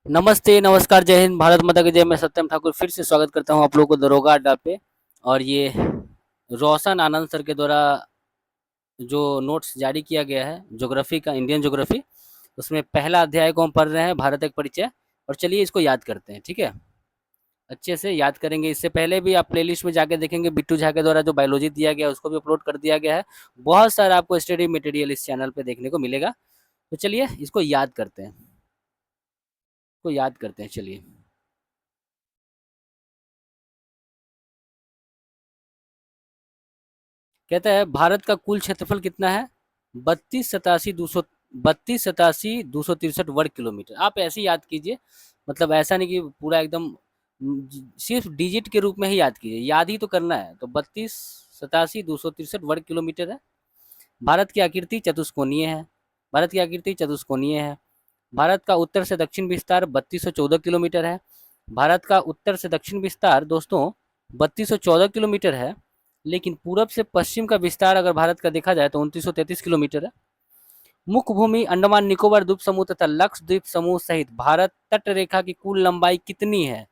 नमस्ते, नमस्कार, जय हिंद, भारत माता की जय। मैं सत्यम ठाकुर फिर से स्वागत करता हूँ आप लोगों को दरोगा अड्डा पे। और ये रोशन आनंद सर के द्वारा जो नोट्स जारी किया गया है ज्योग्राफी का, इंडियन ज्योग्राफी, उसमें पहला अध्याय को हम पढ़ रहे हैं, भारत एक परिचय। और चलिए इसको याद करते हैं, ठीक है। अच्छे से याद करेंगे। इससे पहले भी आप प्लेलिस्ट में जाके देखेंगे, बिट्टू झा के द्वारा जो बायोलॉजी दिया गया है उसको भी अपलोड कर दिया गया है। बहुत सारा आपको स्टडी मटेरियल इस चैनल पे देखने को मिलेगा। तो चलिए इसको याद करते हैं, चलिए। कहता है भारत का कुल क्षेत्रफल कितना है? 32 87 200 वर्ग किलोमीटर। आप ऐसे ही याद कीजिए, मतलब ऐसा नहीं कि पूरा एकदम सिर्फ डिजिट के रूप में ही याद कीजिए, याद ही तो करना है। तो 32 87 263 वर्ग किलोमीटर है। भारत की आकृति चतुष्कोणीय है। भारत का उत्तर से दक्षिण विस्तार 3214 किलोमीटर है। भारत का उत्तर से दक्षिण विस्तार दोस्तों 3214 किलोमीटर है। लेकिन पूरब से पश्चिम का विस्तार अगर भारत का देखा जाए तो 2933 किलोमीटर है। मुख्य भूमि अंडमान निकोबार द्वीप समूह तथा लक्षद्वीप समूह सहित भारत तट रेखा की कुल लंबाई कितनी है?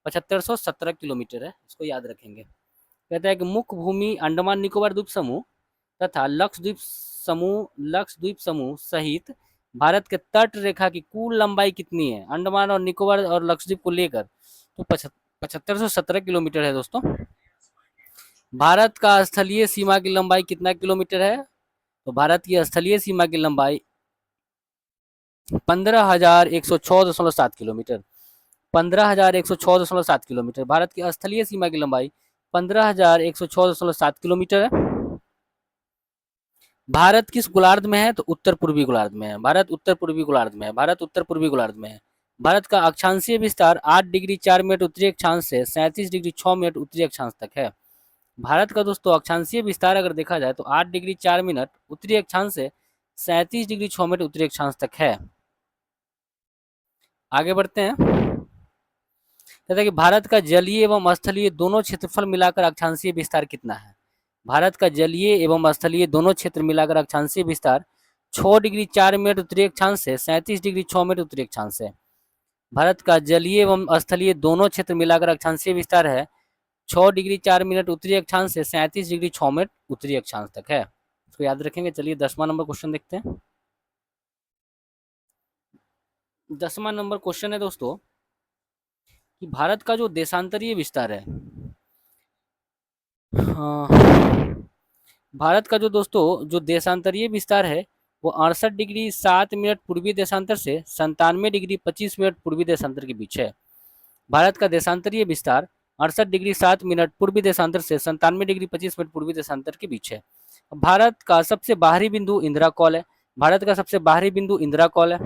7517 किलोमीटर है। इसको याद रखेंगे। कहता है कि मुख्य भूमि अंडमान निकोबार द्वीप समूह तथा लक्षद्वीप समूह सहित भारत के तट रेखा की कुल लंबाई कितनी है, अंडमान और निकोबार और लक्षद्वीप को लेकर? तो 7517 किलोमीटर है दोस्तों। भारत का स्थलीय सीमा की लंबाई कितना किलोमीटर है? तो भारत की स्थलीय सीमा की लंबाई 15,106.7 किलोमीटर। 15,106.7 किलोमीटर भारत की स्थलीय सीमा की लंबाई 15,106.7 किलोमीटर है। भारत किस गोलार्ध में है? तो उत्तर पूर्वी गोलार्ध में है। भारत का अक्षांशीय विस्तार 8 डिग्री 4 मिनट उत्तरी अक्षांश से 37 डिग्री 6 मिनट उत्तरी अक्षांश तक है। भारत का दोस्तों अक्षांशीय विस्तार अगर देखा जाए तो 8 डिग्री 4 मिनट उत्तरी अक्षांश से 37 डिग्री 6 मिनट उत्तरी अक्षांश तक है। आगे बढ़ते हैं। कहता है कि भारत का जलीय एवं स्थलीय दोनों क्षेत्रफल मिलाकर अक्षांशीय विस्तार कितना है? भारत का जलीय एवं स्थलीय दोनों क्षेत्र मिलाकर अक्षांशीय विस्तार 6 डिग्री 4 मिनट उत्तरी अक्षांश से 37 डिग्री 6 मिनट उत्तरी अक्षांश है। भारत का जलीय एवं स्थलीय दोनों क्षेत्र मिलाकर अक्षांशीय विस्तार है 6 डिग्री 4 मिनट उत्तरी अक्षांश से 37 डिग्री 6 मिनट उत्तरी अक्षांश तक है। इसको याद रखेंगे। चलिए 10वां नंबर क्वेश्चन देखते हैं। 10वां नंबर क्वेश्चन है दोस्तों कि भारत का जो देशांतरीय विस्तार है, हाँ, भारत का जो दोस्तों जो देशांतरीय विस्तार है वो 68 डिग्री 7 मिनट पूर्वी देशांतर से 97 डिग्री 25 मिनट पूर्वी देशांतर के बीच है। भारत का देशांतरीय विस्तार 68 डिग्री 7 मिनट पूर्वी देशांतर से 97 डिग्री 25 मिनट पूर्वी देशांतर के बीच है। भारत का सबसे बाहरी बिंदु इंदिरा कॉल है। भारत का सबसे बाहरी बिंदु इंदिरा कॉल है।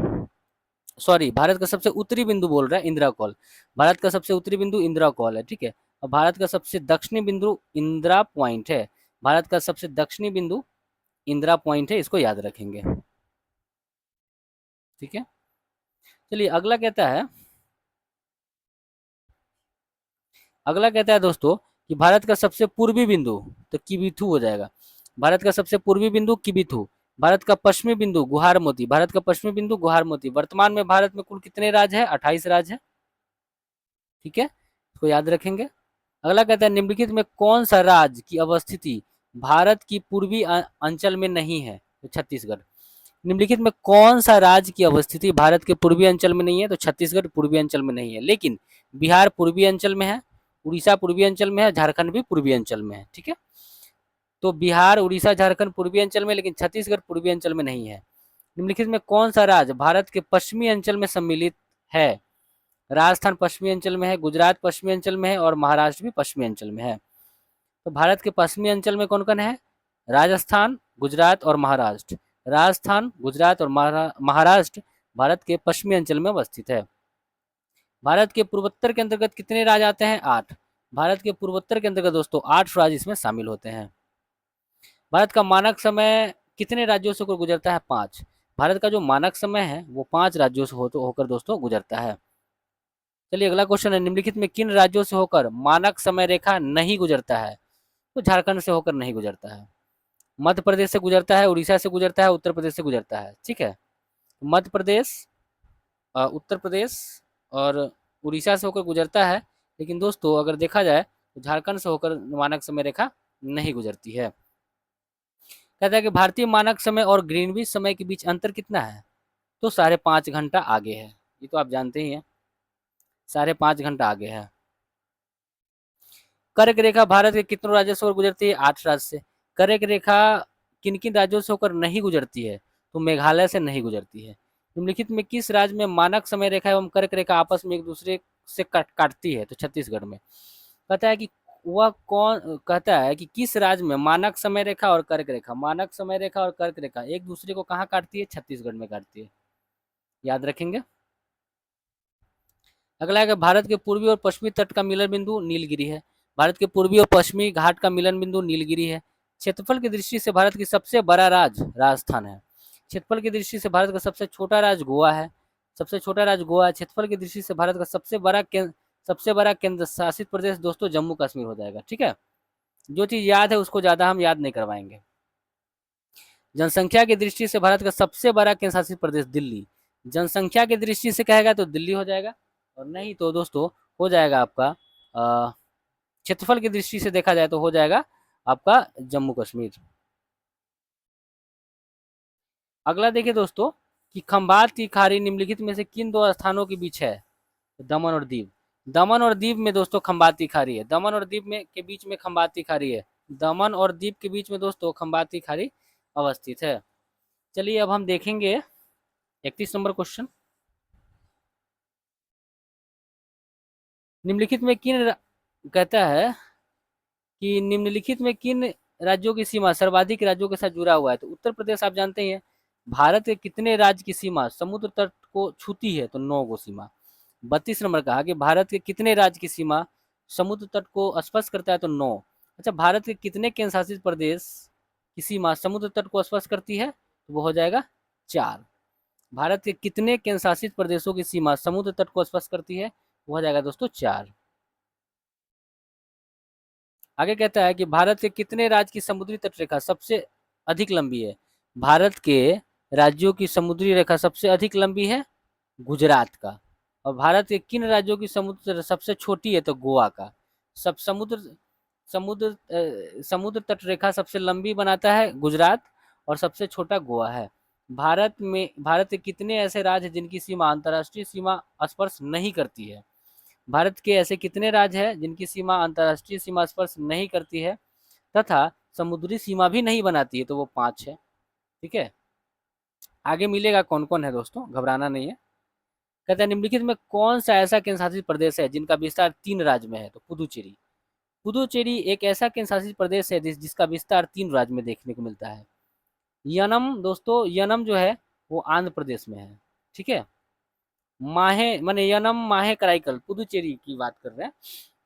सॉरी, भारत का सबसे उत्तरी बिंदु बोल रहा है इंदिरा कॉल। भारत का सबसे उत्तरी बिंदु इंदिरा कॉल है, ठीक है। और भारत का सबसे दक्षिणी बिंदु इंदिरा पॉइंट है। भारत का सबसे दक्षिणी बिंदु इंदिरा पॉइंट है। इसको याद रखेंगे, ठीक है। चलिए अगला कहता है दोस्तों कि भारत का सबसे पूर्वी बिंदु, तो किबिथु हो जाएगा। भारत का सबसे पूर्वी बिंदु किबिथु। भारत का पश्चिमी बिंदु गुहारमोती। भारत का पश्चिमी बिंदु गुहारमोती। वर्तमान में भारत में कुल कितने राज्य है? 28 राज्य है, ठीक है। इसको याद रखेंगे। अगला कहता है निम्नलिखित में कौन सा राज्य की अवस्थिति भारत की पूर्वी अंचल में नहीं है? तो छत्तीसगढ़। निम्नलिखित में कौन सा राज्य की अवस्थिति भारत के पूर्वी अंचल में नहीं है? तो छत्तीसगढ़ पूर्वी अंचल में नहीं है, लेकिन बिहार पूर्वी अंचल में है, उड़ीसा पूर्वी अंचल में है, झारखंड भी पूर्वी अंचल में है, ठीक है। तो बिहार, उड़ीसा, झारखंड पूर्वी अंचल में, लेकिन छत्तीसगढ़ पूर्वी अंचल में नहीं है। निम्नलिखित में कौन सा राज्य भारत के पश्चिमी अंचल में सम्मिलित है? राजस्थान पश्चिमी अंचल में है, गुजरात पश्चिमी अंचल में है और महाराष्ट्र भी पश्चिमी अंचल में है। तो भारत के पश्चिमी अंचल में कौन कौन है? राजस्थान, गुजरात और महाराष्ट्र। राजस्थान, गुजरात और महाराष्ट्र भारत के पश्चिमी अंचल में अवस्थित है। भारत के पूर्वोत्तर के अंतर्गत कितने राज्य आते हैं? 8। भारत के पूर्वोत्तर के अंतर्गत दोस्तों 8 राज्य इसमें शामिल होते हैं। भारत का मानक समय कितने राज्यों से होकर गुजरता है? 5। भारत का जो मानक समय है वो 5 राज्यों से होकर दोस्तों गुजरता है। चलिए अगला क्वेश्चन है, निम्नलिखित में किन राज्यों से होकर मानक समय रेखा नहीं गुजरता है? तो झारखंड से होकर नहीं गुजरता है, मध्य प्रदेश से गुजरता है, उड़ीसा से गुजरता है, उत्तर प्रदेश से गुजरता है, ठीक है। मध्य प्रदेश, उत्तर प्रदेश, और उड़ीसा से होकर गुजरता है, लेकिन दोस्तों अगर देखा जाए तो झारखंड से होकर मानक समय रेखा नहीं गुजरती है। कहता है कि भारतीय मानक समय और ग्रीनविच समय के बीच अंतर कितना है, तो 5.5 घंटा आगे है। ये तो आप जानते ही हैं, 5.5 घंटा आगे है। कर्क रेखा भारत के कितनों राज्यों से होकर गुजरती है, 8 राज्य से। कर्क रेखा किन किन राज्यों से होकर नहीं गुजरती है, तो मेघालय से नहीं गुजरती है। निम्नलिखित में किस राज्य में मानक समय रेखा एवं कर्क रेखा आपस में एक दूसरे से काटती है, तो छत्तीसगढ़ में। कहता है कि वह कौन, कहता है कि किस राज्य में मानक समय रेखा और कर्क रेखा, मानक समय रेखा और कर्क रेखा एक दूसरे को कहाँ काटती है, छत्तीसगढ़ में काटती है, याद रखेंगे। अगला है कि भारत के पूर्वी और पश्चिमी तट का मिलन बिंदु नीलगिरी है। भारत के पूर्वी और पश्चिमी घाट का मिलन बिंदु नीलगिरी है। क्षेत्रफल की दृष्टि से भारत की सबसे बड़ा राज्य राजस्थान है। क्षेत्रफल की दृष्टि से भारत का सबसे छोटा राज्य गोवा है। सबसे छोटा राज्य गोवा है। क्षेत्रफल की दृष्टि से भारत का सबसे बड़ा केंद्र शासित प्रदेश दोस्तों जम्मू कश्मीर हो जाएगा। ठीक है, जो चीज याद है उसको ज्यादा हम याद नहीं करवाएंगे। जनसंख्या की दृष्टि से भारत का सबसे बड़ा केंद्र शासित प्रदेश दिल्ली। जनसंख्या की दृष्टि से कहेगा तो दिल्ली हो जाएगा, और नहीं तो दोस्तों हो जाएगा आपका क्षेत्रफल की दृष्टि से देखा जाए तो हो जाएगा आपका जम्मू कश्मीर। अगला देखिए दोस्तों कि खंबात की खाड़ी निम्नलिखित में से किन दो स्थानों के बीच है, दमन और दीव। दमन और दीव में दोस्तों खंबात की खाड़ी है। दमन और दीव में के बीच में खंबात की खाड़ी है। दमन और दीव के बीच में दोस्तों खंबात की खाड़ी अवस्थित है। चलिए अब हम देखेंगे 31 नंबर क्वेश्चन। निम्नलिखित में कहता है कि निम्नलिखित में किन राज्यों की सीमा सर्वाधिक राज्यों के साथ जुड़ा हुआ है, तो उत्तर प्रदेश आप जानते हैं। भारत के कितने राज्य की सीमा समुद्र तट को छूती है, तो 9 गो सीमा। 32 नंबर कहा कि भारत के कितने राज्य की सीमा समुद्र तट को स्पर्श करता है, तो 9। अच्छा, भारत के कितने केंद्र शासित प्रदेश की सीमा समुद्र तट को स्पर्श करती है, तो वो हो जाएगा 4। भारत के कितने केंद्र शासित प्रदेशों की सीमा समुद्र तट को स्पर्श करती है, वो हो जाएगा दोस्तों 4। आगे कहता है कि भारत के कितने राज्य की समुद्री तटरेखा सबसे अधिक लंबी है। भारत के राज्यों की समुद्री रेखा सबसे अधिक लंबी है गुजरात का। और भारत के किन राज्यों की समुद्र सबसे छोटी है, तो गोवा का। सब समुद्र तट रेखा सबसे लंबी बनाता है गुजरात, और सबसे छोटा गोवा है। भारत के कितने ऐसे राज्य हैं जिनकी सीमा अंतर्राष्ट्रीय सीमा स्पर्श नहीं करती है। भारत के ऐसे कितने राज्य हैं जिनकी सीमा अंतर्राष्ट्रीय सीमा स्पर्श नहीं करती है तथा समुद्री सीमा भी नहीं बनाती है, तो वो 5 है। ठीक है, आगे मिलेगा कौन कौन है दोस्तों, घबराना नहीं है। कहते हैं निम्नलिखित में कौन सा ऐसा केंद्र शासित प्रदेश है जिनका विस्तार 3 राज्य में है, तो पुदुचेरी। पुदुचेरी एक ऐसा केंद्र शासित प्रदेश है जिसका विस्तार 3 राज्य में देखने को मिलता है। यनम दोस्तों, यनम जो है वो आंध्र प्रदेश में है। ठीक है, माहे माने यनम माहे कराईकल पुदुचेरी की बात कर रहे हैं।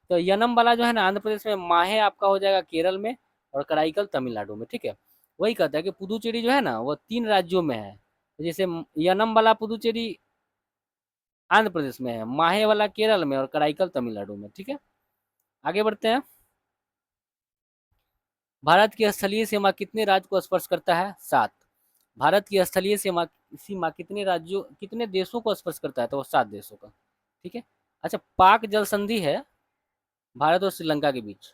तो यनम वाला जो है ना आंध्र प्रदेश में, माहे आपका हो जाएगा केरल में, और कराईकल तमिलनाडु में। ठीक है, वही कहता है कि पुदुचेरी जो है ना वो 3 राज्यों में है। जैसे यनम वाला पुदुचेरी आंध्र प्रदेश में है, माहे वाला केरल में, और कराईकल तमिलनाडु में। ठीक है, आगे बढ़ते हैं। भारत की स्थलीय सीमा कितने राज्य को स्पर्श करता है, 7। भारत की स्थलीय सीमा कितने राज्यों कितने देशों को स्पर्श करता है, तो वो 7 देशों का। ठीक है, अच्छा, पाक जल संधि है भारत और श्रीलंका के बीच।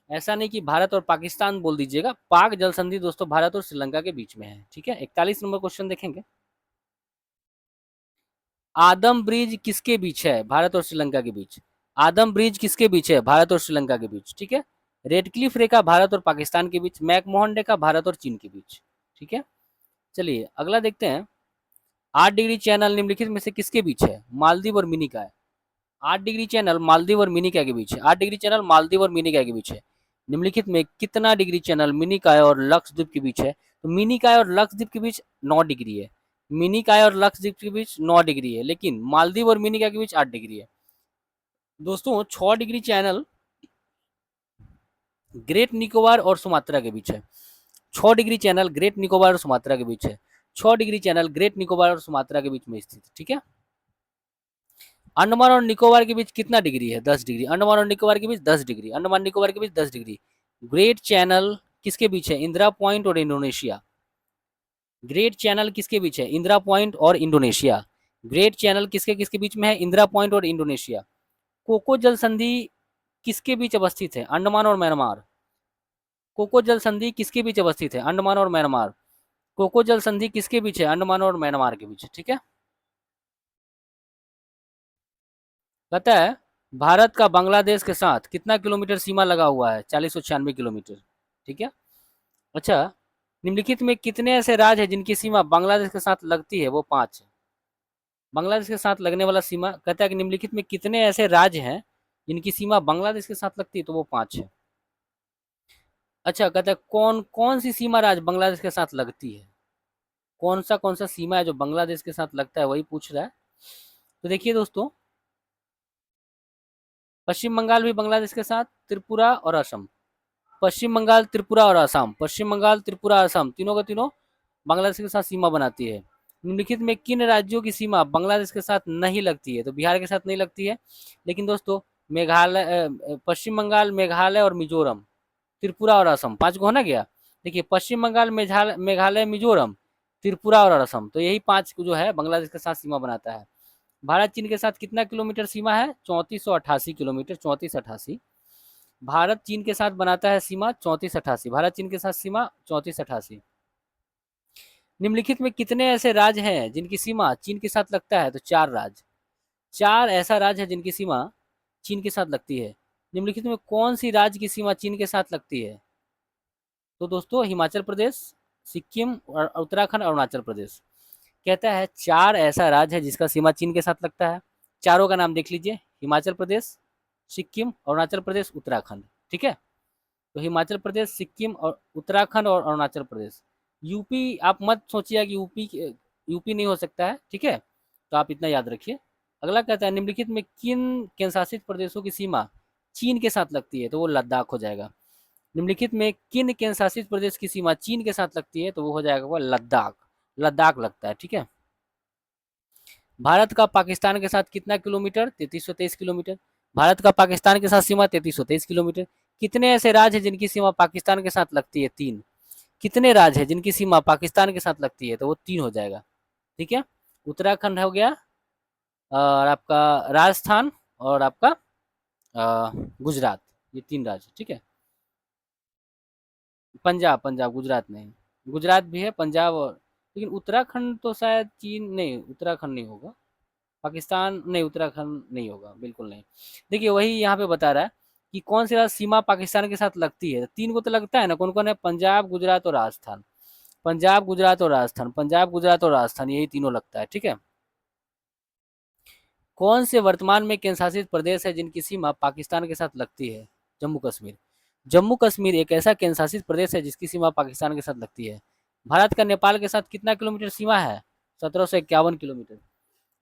ऐसा नहीं कि भारत और पाकिस्तान बोल दीजिएगा, पाक जल संधि दोस्तों भारत और श्रीलंका के बीच में है। ठीक है, 41 नंबर क्वेश्चन देखेंगे। आदम ब्रिज किसके बीच है, भारत और श्रीलंका के बीच। आदम ब्रिज किसके बीच है, भारत और श्रीलंका के बीच। ठीक है, रेड क्लिफ रेखा भारत और पाकिस्तान के बीच, मैकमोहन रेखा भारत और चीन के बीच। ठीक है, चलिए अगला देखते हैं। 8 डिग्री चैनल निम्नलिखित में से किसके बीच है, मालदीव और मिनिकॉय। 8 डिग्री चैनल मालदीव और मिनिकॉय के बीच है। 8 डिग्री चैनल मालदीव और मिनिकॉय के बीच है। निम्नलिखित में कितना डिग्री चैनल मिनिकॉय और लक्षद्वीप के बीच है, तो मिनिकॉय और लक्षद्वीप के बीच 9 डिग्री है। मिनिकॉय और लक्षद्वीप के बीच 9 डिग्री है, लेकिन मालदीव और मिनिकॉय के बीच 8 डिग्री है। दोस्तों 6 डिग्री चैनल ग्रेट निकोबार और सुमात्रा के बीच है। 6 डिग्री चैनल ग्रेट निकोबार और सुमात्रा के बीच है। 6 डिग्री चैनल ग्रेट निकोबार और सुमात्रा के बीच में स्थित। ठीक है, अंडमान और निकोबार के बीच कितना डिग्री है, 10 डिग्री। अंडमान और निकोबार के बीच 10 डिग्री। अंडमान निकोबार के बीच 10 डिग्री। ग्रेट चैनल किसके बीच है, इंदिरा पॉइंट और इंडोनेशिया। ग्रेट चैनल किसके बीच है, इंदिरा पॉइंट और इंडोनेशिया। ग्रेट चैनल किसके किसके बीच में है? इंदिरा पॉइंट और इंडोनेशिया। कोको जल संधि किसके बीच अवस्थित है? अंडमान और म्यांमार। कोको जल संधि किसके बीच अवस्थित है? अंडमान और म्यांमार। कोको जल संधि किसके बीच है? अंडमान और म्यांमार के बीच। ठीक है, कहता है भारत का बांग्लादेश के साथ कितना किलोमीटर सीमा लगा हुआ है? 4096 किलोमीटर। ठीक है, अच्छा, निम्नलिखित में कितने ऐसे राज्य हैं जिनकी सीमा बांग्लादेश के साथ लगती है? वो 5 है। बांग्लादेश के साथ लगने वाला सीमा, कहता है कि निम्नलिखित में कितने ऐसे राज्य हैं जिनकी सीमा बांग्लादेश के साथ लगती है? तो वो 5 है। अच्छा, कहता है कौन कौन सी सीमा राज्य बांग्लादेश के साथ लगती है? कौन सा सीमा है जो बांग्लादेश के साथ लगता है, वही पूछ रहा है। तो देखिए दोस्तों, पश्चिम बंगाल भी बांग्लादेश के साथ, त्रिपुरा और असम। पश्चिम बंगाल, त्रिपुरा और असम, पश्चिम बंगाल, त्रिपुरा, असम, तीनों का तीनों बांग्लादेश के साथ सीमा बनाती है। निम्नलिखित में किन राज्यों की सीमा बांग्लादेश के साथ नहीं लगती है? तो बिहार के साथ नहीं लगती है, लेकिन दोस्तों मेघालय, पश्चिम बंगाल, मेघालय और मिजोरम, त्रिपुरा और असम, 5 को होना गया। देखिए, पश्चिम बंगाल, मेघालय, मिजोरम, त्रिपुरा और असम, तो यही 5 जो है बांग्लादेश के साथ सीमा बनाता है। भारत चीन के साथ कितना किलोमीटर सीमा है? 3488 किलोमीटर, 3488। भारत चीन के साथ बनाता है सीमा 3488। भारत चीन के साथ सीमा 3488। निम्नलिखित में कितने ऐसे राज्य हैं जिनकी सीमा चीन के साथ लगता है? तो 4 राज्य। 4 ऐसा राज्य है जिनकी सीमा चीन के साथ लगती है। निम्नलिखित में कौन सी राज्य की सीमा चीन के साथ लगती है? तो दोस्तों हिमाचल प्रदेश, सिक्किम और उत्तराखंड, अरुणाचल प्रदेश। कहता है 4 ऐसा राज्य है जिसका सीमा चीन के साथ लगता है। चारों का नाम देख लीजिए, हिमाचल प्रदेश, सिक्किम, अरुणाचल प्रदेश, उत्तराखंड। ठीक है, तो हिमाचल प्रदेश, सिक्किम और उत्तराखंड और अरुणाचल प्रदेश। यूपी आप मत सोचिए कि यूपी नहीं हो सकता है। ठीक है, तो आप इतना याद रखिए। अगला कहता है निम्नलिखित में किन केंद्र शासित प्रदेशों की सीमा चीन के साथ लगती है? तो वो लद्दाख हो जाएगा। निम्नलिखित में किन केंद्र शासित प्रदेश की सीमा चीन के साथ लगती है? तो वो हो जाएगा वो लद्दाख। लद्दाख लगता है। ठीक है, भारत का पाकिस्तान के साथ कितना किलोमीटर? 3323 किलोमीटर। भारत का पाकिस्तान के साथ सीमा 3323 किलोमीटर। कितने ऐसे राज्य हैं जिनकी सीमा पाकिस्तान के साथ लगती है? 3। कितने राज्य हैं जिनकी सीमा पाकिस्तान के साथ लगती है? तो वो 3 हो जाएगा। ठीक है, उत्तराखंड हो गया, और आपका राजस्थान, और आपका गुजरात, ये 3 राज्य। ठीक है, पंजाब, पंजाब, गुजरात नहीं। गुजरात भी है, पंजाब और, लेकिन उत्तराखंड तो शायद चीन नहीं, उत्तराखंड नहीं होगा। पाकिस्तान नहीं, उत्तराखंड नहीं होगा, बिल्कुल नहीं। देखिए वही यहाँ पे बता रहा है कि कौन सी राज्य सीमा पाकिस्तान के साथ लगती है। 3 को तो लगता है ना, कौन कौन है? पंजाब, गुजरात और राजस्थान। पंजाब, गुजरात और राजस्थान, पंजाब, गुजरात और राजस्थान, यही तीनों लगता है। ठीक है, कौन से वर्तमान में केंद्र शासित प्रदेश है जिनकी सीमा पाकिस्तान के साथ लगती है? जम्मू कश्मीर। जम्मू कश्मीर एक ऐसा केंद्र शासित प्रदेश है जिसकी सीमा पाकिस्तान के साथ लगती है। भारत का नेपाल के साथ कितना किलोमीटर सीमा है? 1751 किलोमीटर।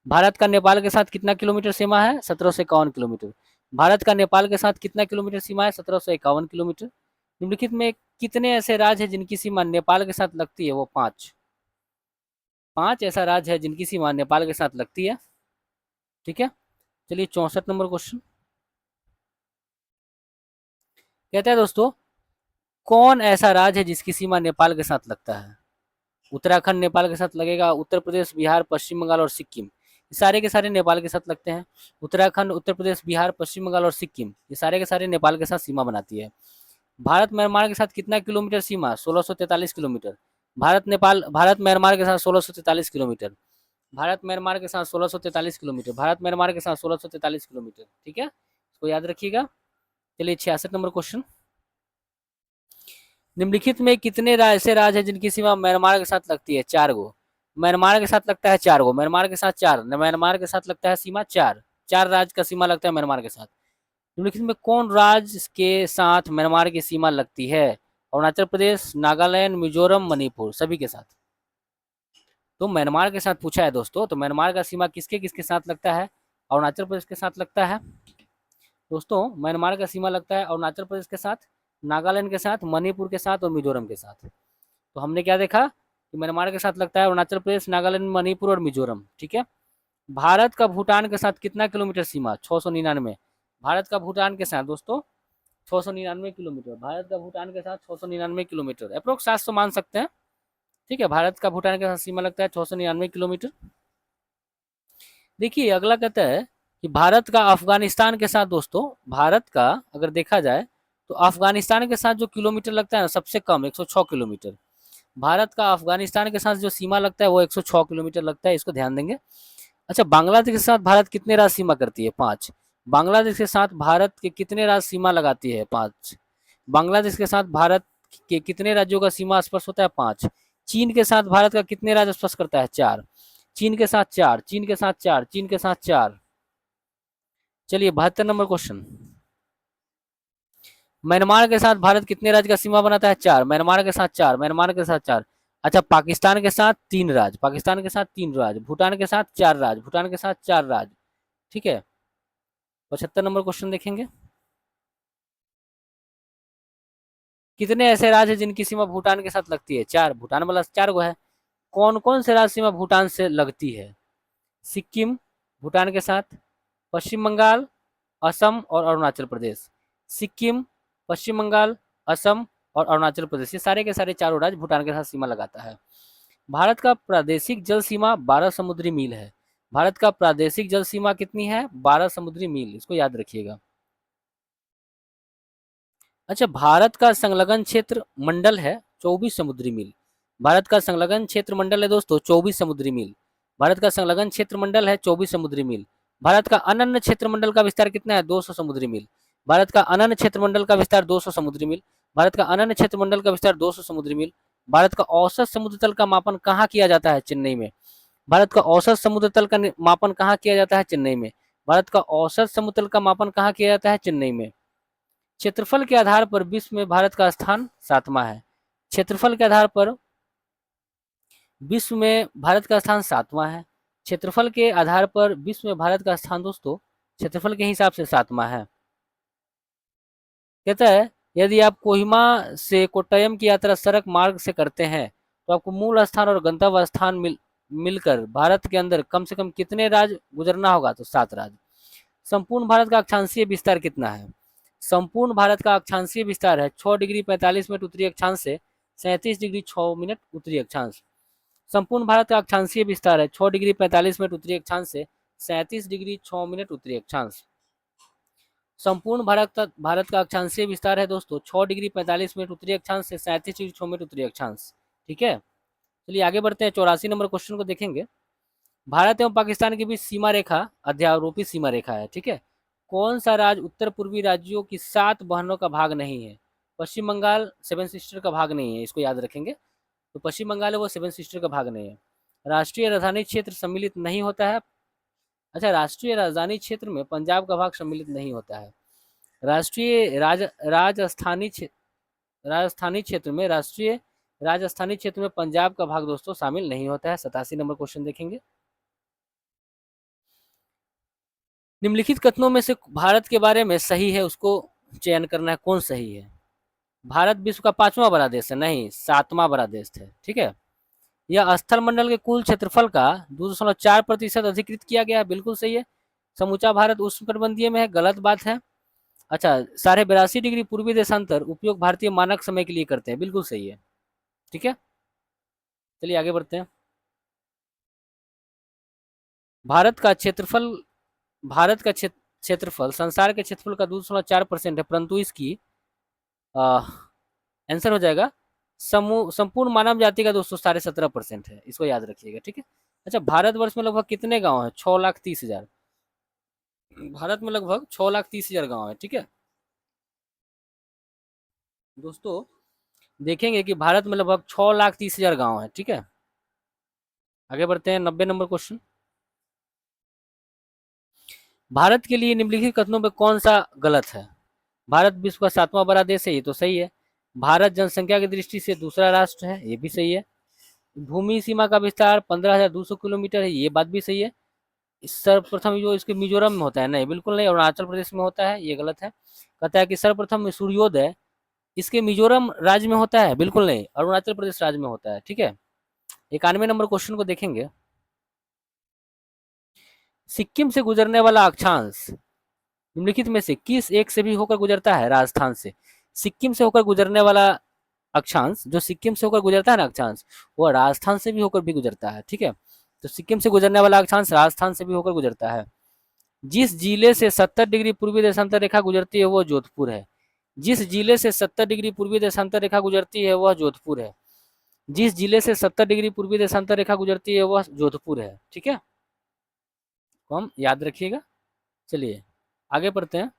भारत का नेपाल के साथ कितना किलोमीटर सीमा है? 1751 किलोमीटर। भारत का नेपाल के साथ कितना किलोमीटर सीमा है? 1751 किलोमीटर। निम्नलिखित में कितने ऐसे राज्य हैं जिनकी सीमा नेपाल के साथ लगती है? वो 5। 5 ऐसा राज्य है जिनकी सीमा नेपाल के साथ लगती है। ठीक है, चलिए 64 नंबर क्वेश्चन। कहता है दोस्तों, कौन ऐसा राज्य है जिसकी सीमा नेपाल के साथ लगता है? उत्तराखंड नेपाल के साथ लगेगा, उत्तर प्रदेश, बिहार, पश्चिम बंगाल और सिक्किम, ये सारे के सारे नेपाल के साथ लगते हैं। उत्तराखंड, उत्तर प्रदेश, बिहार, पश्चिम बंगाल और सिक्किम, ये सारे के सारे नेपाल के साथ सीमा बनाती है। भारत म्यांमार के साथ कितना किलोमीटर सीमा? 1643 किलोमीटर। भारत म्यांमार के साथ 1643 किलोमीटर। भारत म्यांमार के साथ 1643 किलोमीटर। भारत म्यांमार के साथ 1643 किलोमीटर। ठीक है, इसको याद रखिएगा। चलिए 66 नंबर क्वेश्चन। निम्नलिखित में कितने ऐसे राज्य हैं जिनकी सीमा म्यांमार के साथ लगती है? 4 गो। म्यांमार के साथ लगता है 4 गो, म्यांमार के साथ 4, म्यांमार के साथ लगता है सीमा 4। 4 राज्य का सीमा लगता है म्यांमार के साथ। निम्नलिखित में कौन राज्य के साथ म्यांमार की सीमा लगती है? अरुणाचल प्रदेश, नागालैंड, मिजोरम, मणिपुर, सभी के साथ। तो म्यांमार के साथ पूछा है दोस्तों, तो म्यांमार का सीमा किसके किसके साथ लगता है? अरुणाचल प्रदेश के साथ लगता है दोस्तों। म्यांमार का सीमा लगता है अरुणाचल प्रदेश के साथ, नागालैंड के साथ, मणिपुर के साथ और मिजोरम के साथ। तो हमने क्या देखा कि म्यांमार के साथ लगता है अरुणाचल प्रदेश, नागालैंड, मणिपुर और मिजोरम। ठीक है, भारत का भूटान के साथ कितना किलोमीटर सीमा? 699। भारत का भूटान के साथ दोस्तों 699 किलोमीटर। भारत का भूटान के साथ 699 किलोमीटर, अप्रोक्स 700 मान सकते हैं। ठीक है, भारत का भूटान के साथ सीमा लगता है 699 किलोमीटर। देखिए अगला कहता है कि भारत का अफगानिस्तान के साथ दोस्तों, भारत का अगर देखा जाए तो अफगानिस्तान के साथ जो किलोमीटर लगता है ना, सबसे कम 106 किलोमीटर। भारत का अफगानिस्तान के साथ जो सीमा लगता है वो 106 किलोमीटर लगता है, इसको ध्यान देंगे। अच्छा, बांग्लादेश के साथ भारत कितने राज्य सीमा करती है? 5। बांग्लादेश के साथ भारत के कितने राज्य सीमा लगाती है? 5। बांग्लादेश के साथ भारत के कितने राज्यों का सीमा स्पर्श होता है? 5। चीन के साथ भारत का कितने राज्य स्पर्श करता है? 4। चीन के साथ 4, चीन के साथ 4, चीन के साथ 4। चलिए 72 नंबर क्वेश्चन। म्यांमार के साथ भारत कितने राज्य का सीमा बनाता है? 4। म्यांमार के साथ 4, म्यांमार के साथ 4। अच्छा, पाकिस्तान के साथ 3 राज्य, पाकिस्तान के साथ 3 राज्य। भूटान के साथ 4 राज्य, भूटान के साथ 4 राज्य। ठीक है। 75 नंबर क्वेश्चन देखेंगे। कितने ऐसे राज्य हैं जिनकी सीमा भूटान के साथ लगती है? 4। भूटान वाला 4 गो है। कौन कौन से राज्य सीमा भूटान से लगती है? सिक्किम भूटान के साथ, पश्चिम बंगाल, असम और अरुणाचल प्रदेश। सिक्किम, पश्चिम बंगाल, असम और अरुणाचल प्रदेश, ये सारे के सारे चारों राज्य भूटान के साथ सीमा लगाता है। भारत का प्रादेशिक जल सीमा 12 समुद्री मील है। भारत का प्रादेशिक जल सीमा कितनी है? 12 समुद्री मील, इसको याद रखिएगा। अच्छा, भारत का संलग्न क्षेत्र मंडल है 24 समुद्री मील। भारत का संलग्न क्षेत्र मंडल है दोस्तों 24 समुद्री मील। भारत का संलग्न क्षेत्र मंडल है 24 समुद्री मील। भारत का अनन्य क्षेत्र मंडल का विस्तार कितना है? 200 समुद्री मील। भारत का अनन्य क्षेत्र मंडल का विस्तार 200 समुद्री मील। भारत का अनन्य क्षेत्र मंडल का विस्तार 200 समुद्री मील। भारत का औसत समुद्र तल का मापन कहाँ किया जाता है? चेन्नई में। भारत का औसत समुद्र तल का मापन कहाँ किया जाता है? चेन्नई में। भारत का औसत समुद्र तल का मापन कहाँ किया जाता है? चेन्नई में। क्षेत्रफल के आधार पर विश्व में भारत का स्थान 7वां है। क्षेत्रफल के आधार पर विश्व में भारत का स्थान 7वां है। क्षेत्रफल के आधार पर विश्व में भारत का स्थान दोस्तों क्षेत्रफल के हिसाब से 7वां है। कहता है यदि आप कोहिमा से कोट्टयम की यात्रा सड़क मार्ग से करते हैं तो आपको मूल स्थान और गंतव्य स्थान मिलकर भारत के अंदर कम से कम कितने राज्य गुजरना होगा? तो 7 राज्य। संपूर्ण भारत का अक्षांशीय विस्तार कितना है? संपूर्ण भारत का अक्षांशीय विस्तार है 6 डिग्री 45 मिनट उत्तरी अक्षांश से 37 डिग्री 6 मिनट उत्तरी अक्षांश। संपूर्ण भारत का अक्षांशीय विस्तार है 6 डिग्री 45 मिनट उत्तरी अक्षांश से 37 डिग्री 6 मिनट उत्तरी अक्षांश। संपूर्ण भारत का अक्षांशीय विस्तार है दोस्तों 6 डिग्री 45 मिनट उत्तरी अक्षांश से 37 डिग्री 6 मिनट उत्तरी अक्षांश। ठीक है। चलिए आगे बढ़ते हैं, 84 नंबर क्वेश्चन को देखेंगे। भारत एवं पाकिस्तान के बीच सीमा रेखा अध्यारोपित सीमा रेखा है। ठीक है। कौन सा राज्य उत्तर पूर्वी राज्यों की 7 बहनों का भाग नहीं है? पश्चिम बंगाल 7 सिस्टर का भाग नहीं है, इसको याद रखेंगे। तो पश्चिम बंगाल है वो 7 सिस्टर का भाग नहीं है। राष्ट्रीय राजधानी क्षेत्र सम्मिलित नहीं होता है। अच्छा, राष्ट्रीय राजधानी क्षेत्र में पंजाब का भाग सम्मिलित नहीं होता है। राष्ट्रीय राजस्थानी क्षेत्र में राजस्थानी क्षेत्र में पंजाब का भाग दोस्तों शामिल नहीं होता है। 87 नंबर क्वेश्चन देखेंगे। निम्नलिखित कथनों में से भारत के बारे में सही है उसको चयन करना है, कौन सही है? भारत विश्व का 5वां बड़ा देश है? नहीं, 7वां बड़ा देश है। ठीक है। यह स्थल मंडल के कुल क्षेत्रफल का 2.4% अधिकृत किया गया है, बिल्कुल सही है। समूचा भारत उष्णकटिबंधीय में है, गलत बात है। अच्छा, 82.5 डिग्री पूर्वी देशांतर उपयोग भारतीय मानक समय के लिए करते हैं, बिल्कुल सही है। ठीक है। चलिए आगे बढ़ते हैं। भारत का क्षेत्रफल भारत का क्षेत्रफल संसार के क्षेत्रफल का 2.4% है, परंतु इसकी आंसर हो जाएगा समूह संपूर्ण मानव जाति का दोस्तों 17.5% है, इसको याद रखिएगा। ठीक है। अच्छा, भारतवर्ष में लगभग कितने गांव हैं? 6,30,000। भारत में लगभग 6,30,000 गांव है। ठीक है दोस्तों, देखेंगे कि भारत में लगभग 6,30,000 गांव है। ठीक है। आगे बढ़ते हैं, 90 नंबर क्वेश्चन। भारत के लिए निम्नलिखित कथनों में कौन सा गलत है? भारत विश्व का 7वां बड़ा देश है, ये तो सही है। भारत जनसंख्या की दृष्टि से दूसरा राष्ट्र है, ये भी सही है। भूमि सीमा का विस्तार 15,200 किलोमीटर है, ये बात भी सही है। सर्वप्रथम जो इसके मिजोरम में होता है, नहीं बिल्कुल नहीं, अरुणाचल प्रदेश में होता है, ये गलत है। कहता है कि सर्वप्रथम सूर्योदय इसके मिजोरम राज्य में होता है, बिल्कुल नहीं, अरुणाचल प्रदेश राज्य में होता है। ठीक है। 91 नंबर क्वेश्चन को देखेंगे। सिक्किम से गुजरने वाला अक्षांश निम्नलिखित में से किस एक से भी होकर गुजरता है? राजस्थान से। सिक्किम से होकर गुजरने वाला अक्षांश, जो सिक्किम से होकर गुजरता है ना अक्षांश, वो राजस्थान से भी होकर भी गुजरता है। ठीक है। तो सिक्किम से गुजरने वाला अक्षांश राजस्थान से भी होकर गुजरता है। जिस जिले से 70 डिग्री पूर्वी देशांतर रेखा गुजरती है वह जोधपुर है। जिस जिले से 70 डिग्री पूर्वी देशांतर रेखा गुजरती है वह जोधपुर है। जिस जिले से 70 डिग्री पूर्वी देशांतर रेखा गुजरती है वह जोधपुर है। ठीक है, तो हम याद रखिएगा। चलिए आगे पढ़ते हैं।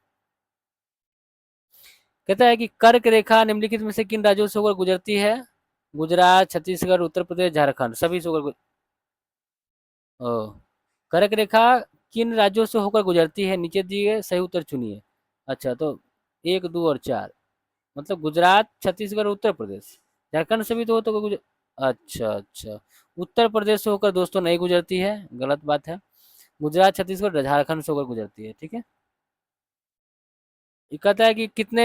कहता है कि कर्क रेखा निम्नलिखित में से किन राज्यों से होकर गुजरती है? गुजरात, छत्तीसगढ़, उत्तर प्रदेश, झारखंड, सभी से होकर कर्क रेखा किन राज्यों से होकर गुजरती है? नीचे दिए सही उत्तर चुनिए। अच्छा, तो 1, 2 और 4 मतलब गुजरात, छत्तीसगढ़, उत्तर प्रदेश, झारखंड से भी तो गुजर। अच्छा अच्छा, उत्तर प्रदेश से होकर दोस्तों नहीं गुजरती है, गलत बात है। गुजरात, छत्तीसगढ़, झारखंड से होकर गुजरती है। ठीक है, ये कहता है कि कितने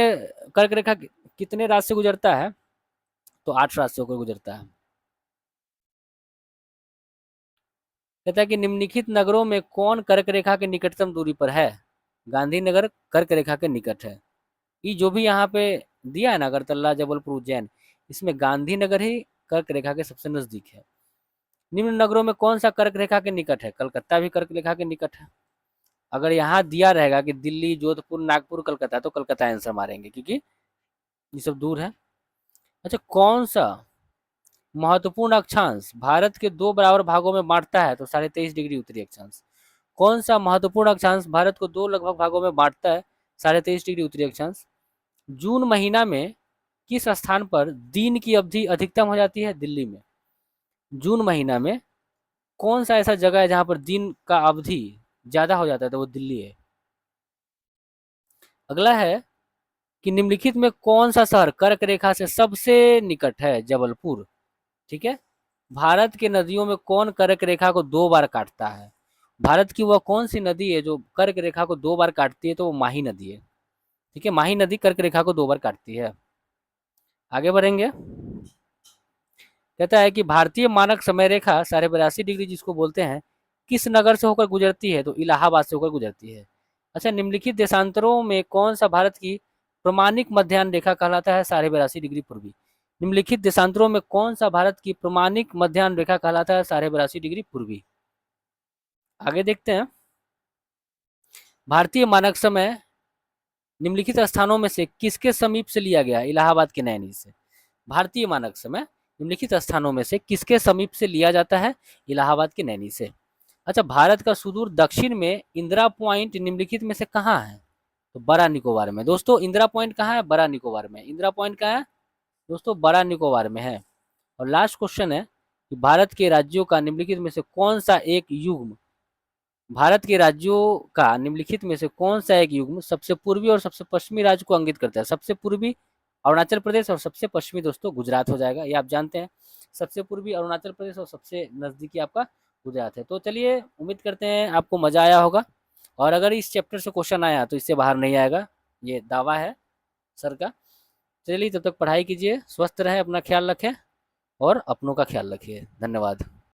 कर्क रेखा कितने राज्य से गुजरता है? तो 8 राज्य से होकर गुजरता है। कहता है कि निम्नलिखित नगरों में कौन कर्क रेखा के निकटतम दूरी पर है? गांधीनगर कर्क रेखा के निकट है। ये जो भी यहाँ पे दिया है ना, अगरतला, जबलपुर, उज्जैन, इसमें गांधीनगर ही कर्क रेखा के सबसे नजदीक है। निम्न नगरों में कौन सा कर्क रेखा के निकट है? कलकत्ता भी कर्क रेखा के निकट है। अगर यहाँ दिया रहेगा कि दिल्ली, जोधपुर, नागपुर, कलकत्ता, तो कलकत्ता आंसर मारेंगे क्योंकि ये सब दूर है। अच्छा, कौन सा महत्वपूर्ण अक्षांश भारत के 2 बराबर भागों में बांटता है? तो 23.5 डिग्री उत्तरी अक्षांश। कौन सा महत्वपूर्ण अक्षांश भारत को 2 लगभग भागों में बांटता है? 23.5 डिग्री उत्तरी अक्षांश। जून महीना में किस स्थान पर दिन की अवधि अधिकतम हो जाती है? दिल्ली में। जून महीना में कौन सा ऐसा जगह है जहां पर दिन का अवधि ज्यादा हो जाता है? तो वो दिल्ली है। अगला है कि निम्नलिखित में कौन सा शहर कर्क रेखा से सबसे निकट है? जबलपुर। ठीक है, भारत के नदियों में कौन कर्क रेखा को 2 बार काटता है? भारत की वह कौन सी नदी है जो कर्क रेखा को 2 बार काटती है? तो वो माही नदी है। ठीक है, माही नदी कर्क रेखा को 2 बार काटती है। आगे बढ़ेंगे। कहता है कि भारतीय मानक समय रेखा 82.5 डिग्री जिसको बोलते हैं, किस नगर से होकर गुजरती है? तो इलाहाबाद से होकर गुजरती है। अच्छा, निम्नलिखित देशांतरों में कौन सा भारत की प्रमाणिक मध्याह्न रेखा कहलाता है? 82.5 डिग्री पूर्वी। निम्नलिखित देशांतरों में कौन सा भारत की प्रमाणिक मध्याह्न रेखा कहलाता है? 82.5 डिग्री पूर्वी। आगे देखते हैं। भारतीय मानक समय निम्नलिखित स्थानों में से किसके समीप से लिया गया? इलाहाबाद के नैनी से। भारतीय मानक समय निम्नलिखित स्थानों में से किसके समीप से लिया जाता है? इलाहाबाद के नैनी से। अच्छा, भारत का सुदूर दक्षिण में इंदिरा पॉइंट निम्नलिखित में से कहाँ है? तो बड़ा निकोबार में। दोस्तों इंदिरा पॉइंट कहाँ है? बड़ा निकोबार में। इंदिरा पॉइंट कहाँ है दोस्तों? बड़ा निकोबार में है। और लास्ट क्वेश्चन है कि भारत के राज्यों का निम्नलिखित में से कौन सा एक युग्म भारत के राज्यों का निम्नलिखित में से कौन सा एक युग्म सबसे पूर्वी और सबसे पश्चिमी राज्य को अंकित करता है? सबसे पूर्वी अरुणाचल प्रदेश और सबसे पश्चिमी दोस्तों गुजरात हो जाएगा, ये आप जानते हैं। सबसे पूर्वी अरुणाचल प्रदेश और सबसे नजदीकी आपका गुजरात है। तो चलिए, उम्मीद करते हैं आपको मजा आया होगा। और अगर इस चैप्टर से क्वेश्चन आया तो इससे बाहर नहीं आएगा, ये दावा है सर का। चलिए, तब तक पढ़ाई कीजिए, स्वस्थ रहे, अपना ख्याल रखें और अपनों का ख्याल रखिए। धन्यवाद।